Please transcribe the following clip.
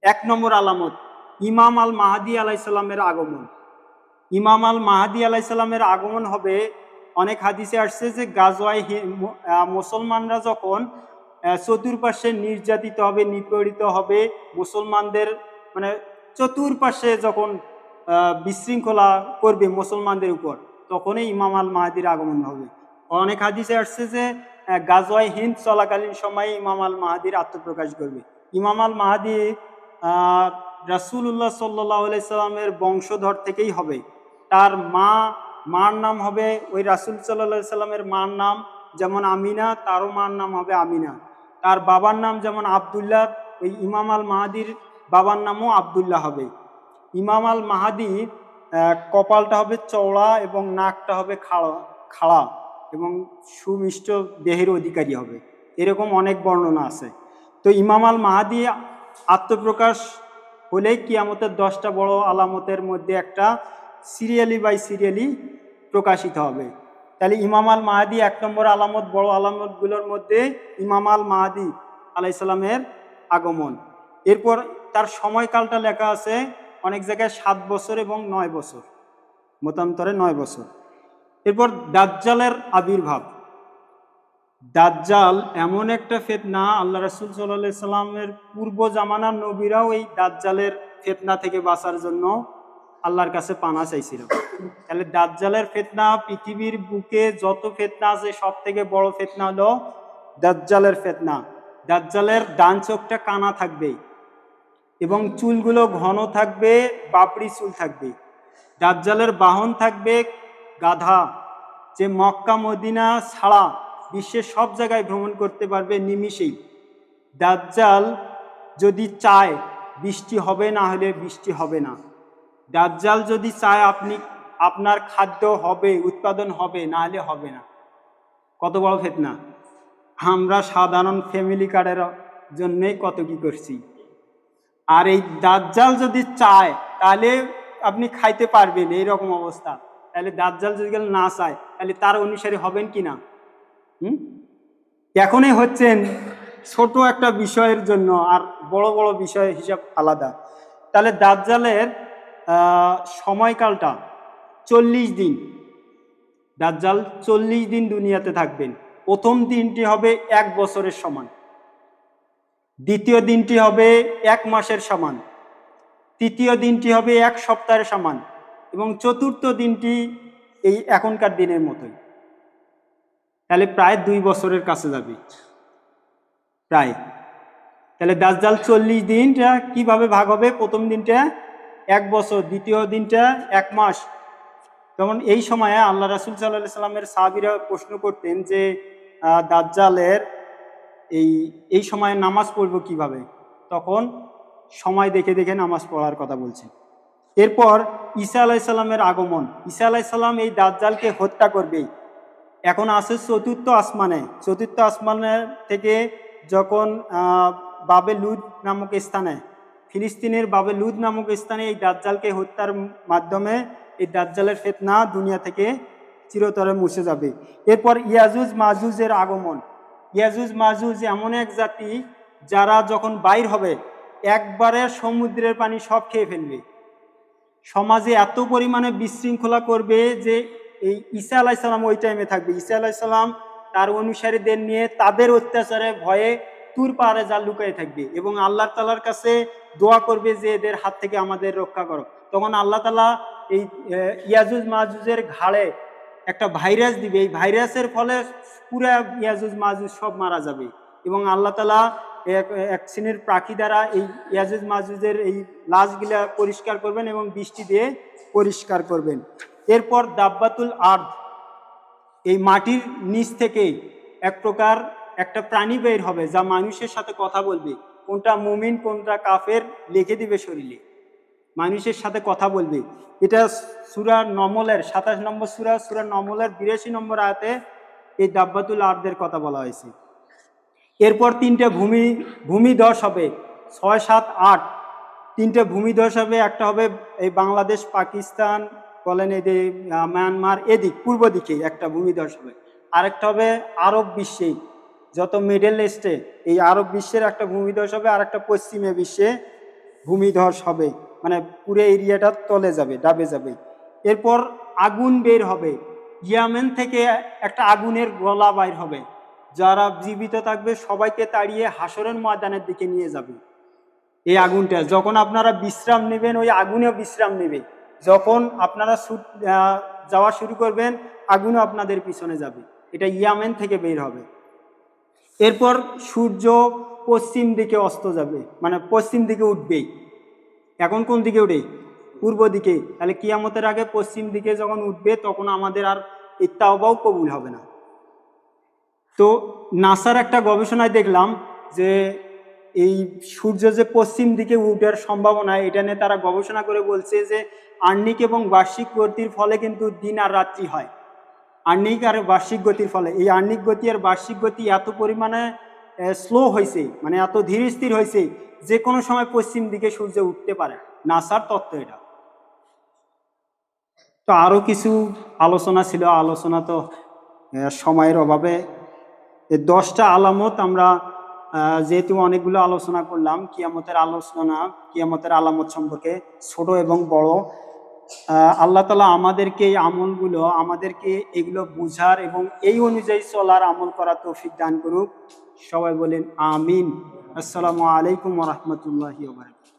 এক নম্বর আলামত ইমাম আল মাহাদি আলাইসাল্লামের আগমন। ইমাম আল মাহাদি আলাইসাল্লামের আগমন হবে, অনেক হাদিসে আসছে যে গাজওয়ায় মুসলমানরা যখন চতুর্পাশে নির্যাতিত হবে, নিপীড়িত হবে, মুসলমানদের মানে চতুর্পাশে যখন বিশৃঙ্খলা করবে মুসলমানদের উপর, তখনই ইমাম আল মাহাদির আগমন হবে। অনেক হাদিসে আসছে যে গাজওয়ায় হিন্দ চলাকালীন সময়ে ইমাম আল মাহাদির আত্মপ্রকাশ করবে। ইমাম আল মাহাদি রাসূলুল্লাহ সাল্লাল্লাহু আলাইহি সাল্লামের বংশধর থেকেই হবে। তার মার নাম হবে ওই রাসূল সাল্লাল্লাহু আলাইহি সাল্লামের মার নাম যেমন আমিনা, তারও মার নাম হবে আমিনা। তার বাবার নাম যেমন আবদুল্লাহ, ওই ইমাম আল মাহাদির বাবার নামও আবদুল্লাহ হবে। ইমাম আল মাহাদির কপালটা হবে চওড়া এবং নাকটা হবে খাড়া এবং সুমিষ্ট দেহের অধিকারী হবে, এরকম অনেক বর্ণনা আছে। তো ইমাম আল মাহাদি আত্মপ্রকাশ হলে কিয়ামতের 10টা বড় আলামতের মধ্যে একটা সিরিয়ালি বাই সিরিয়ালি প্রকাশিত হবে। তাহলে ইমাম আল মাহাদি 1 নম্বর আলামত, বড় আলামতগুলোর মধ্যে ইমাম আল মাহাদি আলাইসাল্লামের আগমন। এরপর তার সময়কালটা লেখা আছে অনেক জায়গায় 7 বছর এবং 9 বছর, মতান্তরে 9 বছর। এরপর দাজ্জালের আবির্ভাব। দাজ্জাল এমন একটা ফিতনা, আল্লাহ রাসূল সাল্লাল্লাহু আলাইহি সাল্লামের পূর্ব জামানার নবীরাও এই দাজ্জালের ফিতনা থেকে বাঁচার জন্য আল্লাহর কাছে পানা চাইছিল। তাহলে দাজ্জালের ফিতনা, পৃথিবীর বুকে যত ফিতনা আছে সব থেকে বড় ফিতনা হলো দাজ্জালের ফিতনা। দাজ্জালের ডান চোখটা কানা থাকবে এবং চুলগুলো ঘন থাকবে, বাপড়ি চুল থাকবে। দাজ্জালের বাহন থাকবে গাধা, যে মক্কা মদিনা ছাড়া বিশ্বের সব জায়গায় ভ্রমণ করতে পারবে নিমিষেই। দাজ্জাল যদি চায় বৃষ্টি হবে, না হলে বৃষ্টি হবে না। দাজ্জাল যদি চায় আপনার খাদ্য হবে, উৎপাদন হবে, না হলে হবে না। কত বড় ফিতনা! আমরা সাধারণ ফ্যামিলি কার্ডের জন্যই কত কি করছি, আর এই দাজ্জাল যদি চায় তাহলে আপনি খাইতে পারবেন, এইরকম অবস্থা। তাহলে দাজ্জাল যদি না চায় তাহলে তার অনুসারী হবেন কি না? এখনই হচ্ছেন ছোট একটা বিষয়ের জন্য, আর বড় বড় বিষয় হিসাব আলাদা। তাহলে দাজ্জালের সময়কালটা 40 দিন। দাজ্জাল 40 দিন দুনিয়াতে থাকবেন। প্রথম দিনটি হবে 1 বছরের সমান, দ্বিতীয় দিনটি হবে 1 মাসের সমান, তৃতীয় দিনটি হবে 1 সপ্তাহের সমান এবং চতুর্থ দিনটি এই এখনকার দিনের মতোই। তাহলে প্রায় 2 বছরের কাছে যাবে প্রায়। তাহলে দাজ্জাল 40 দিনটা কিভাবে ভাগ হবে? প্রথম দিনটা 1 বছর, দ্বিতীয় দিনটা 1 মাস। যেমন এই সময়ে আল্লাহ রাসূল সাল্লাল্লাহু আলাইহি সাল্লামের সাহাবীরা প্রশ্ন করতেন যে দাজ্জালের এই সময়ে নামাজ পড়বো কিভাবে? তখন সময় দেখে দেখে নামাজ পড়ার কথা বলছেন। এরপর ঈসা আলাইহিস সালামের আগমন। ঈসা আলাইহিস সালাম এই দাজ্জালকে হত্যা করবে। এখন আছে চতুর্থ আসমানে। চতুর্থ আসমানের থেকে যখন বাবে লুদ নামক স্থানে, ফিলিস্তিনের বাবে লুদ নামক স্থানে এই দাজ্জালকে হত্যার মাধ্যমে এই দাজ্জালের ফিতনা দুনিয়া থেকে চিরতরে মুছে যাবে। এরপর ইয়াজুজ মাজুজের আগমন। ইয়াজুজ মাজুজ এমন এক জাতি যারা যখন বাইর হবে একবারে সমুদ্রের পানি সব খেয়ে ফেলবে। সমাজে এত পরিমাণে বিশৃঙ্খলা করবে যে এই ঈসা আলাইহিস সালাম ওই টাইমে থাকবে। ঈসা আলাইহিস সালাম তার অনুসারীদের নিয়ে তাদের অত্যাচারে ভয়ে তুর পাহাড়ে যা লুকিয়ে থাকবে এবং আল্লাহ তাআলার কাছে দোয়া করবে যে এদের হাত থেকে আমাদের রক্ষা করো। তখন আল্লাহ তাআলা এই ইয়াজুজ মাজুজের ঘাড়ে একটা ভাইরাস দিবে। এই ভাইরাসের ফলে পুরা ইয়াজুজ মাজুজ সব মারা যাবে এবং আল্লাহ তাআলা এক শ্রেণীর পাখি দ্বারা এই ইয়াজুজ মাজুজের এই লাশগুলা পরিষ্কার করবেন এবং বৃষ্টি দিয়ে পরিষ্কার করবেন। এরপর দাব্বাতুল আরদ, এই মাটির নিচ থেকে এক প্রকার একটা প্রাণী বের হবে যা মানুষের সাথে কথা বলবে। কোনটা মুমিন কোনটা কাফের লিখে দিবে শরীরে, মানুষের সাথে কথা বলবে। এটা সূরা নমলের 27 নম্বর সূরা নমলের 82 নম্বর আয়াতে এই দাব্বাতুল আরদের কথা বলা হয়েছে। এরপর 3টে ভূমিধস হবে, 6, 7, 8 3টে ভূমিধস হবে। একটা হবে এই বাংলাদেশ পাকিস্তান বলেন এই যে মায়ানমার এদিক পূর্ব দিকে একটা ভূমিধস হবে। আরেকটা হবে আরব বিশ্বে, যত মিডল ইস্টে এই আরব বিশ্বের একটা ভূমিধস হবে, আর একটা পশ্চিমে বিশ্বে ভূমিধস হবে, মানে পুরো এরিয়াটা তলে যাবে, ডাবে যাবে। এরপর আগুন বের হবে, ইয়ামেন থেকে একটা আগুনের গোলা বাইর হবে, যারা জীবিত থাকবে সবাইকে তাড়িয়ে হাসরের ময়দানের দিকে নিয়ে যাবে। এই আগুনটা যখন আপনারা বিশ্রাম নেবেন, ওই আগুনেও বিশ্রাম নেবে। যখন আপনারা যাওয়া শুরু করবেন, আগুনও আপনাদের পিছনে যাবে। এটা ইয়ামেন থেকে বের হবে। এরপর সূর্য পশ্চিম দিকে অস্ত যাবে, মানে পশ্চিম দিকে উঠবেই। এখন কোন দিকে উঠে? পূর্ব দিকে। তাহলে কিয়ামতের আগে পশ্চিম দিকে যখন উঠবে, তখন আমাদের আর এই তাওবাও কবুল হবে না। তো নাসার একটা গবেষণায় দেখলাম যে এই সূর্য যে পশ্চিম দিকে উঠার সম্ভাবনা, এটা নিয়ে তারা গবেষণা করে বলছে যে আহ্নিক এবং বার্ষিক গতির ফলে কিন্তু দিন আর রাত্রি হয়। আহ্নিক আর বার্ষিক গতির ফলে এই আহ্নিক গতি আর বার্ষিক গতি এত পরিমাণে স্লো হয়েছে, মানে এত ধীর স্থির হয়েছে, যে কোনো সময় পশ্চিম দিকে সূর্য উঠতে পারে। নাসার তত্ত্ব এটা। তো আরো কিছু আলোচনা ছিল, আলোচনা তো সময়ের অভাবে, 10টা আলামত আমরা যেহেতু অনেকগুলো আলোচনা করলাম কিয়ামতের আলামত সম্পর্কে, ছোট এবং বড়। আল্লাহ তাআলা আমাদেরকে এই আমলগুলো, আমাদেরকে এগুলো বুঝার এবং এই অনুযায়ী চলার, আমল করার তৌফিক দান করুক। সবাই বলেন আমিন। আসসালামু আলাইকুম ওয়া রাহমাতুল্লাহি ওয়া বারাকাতুহু।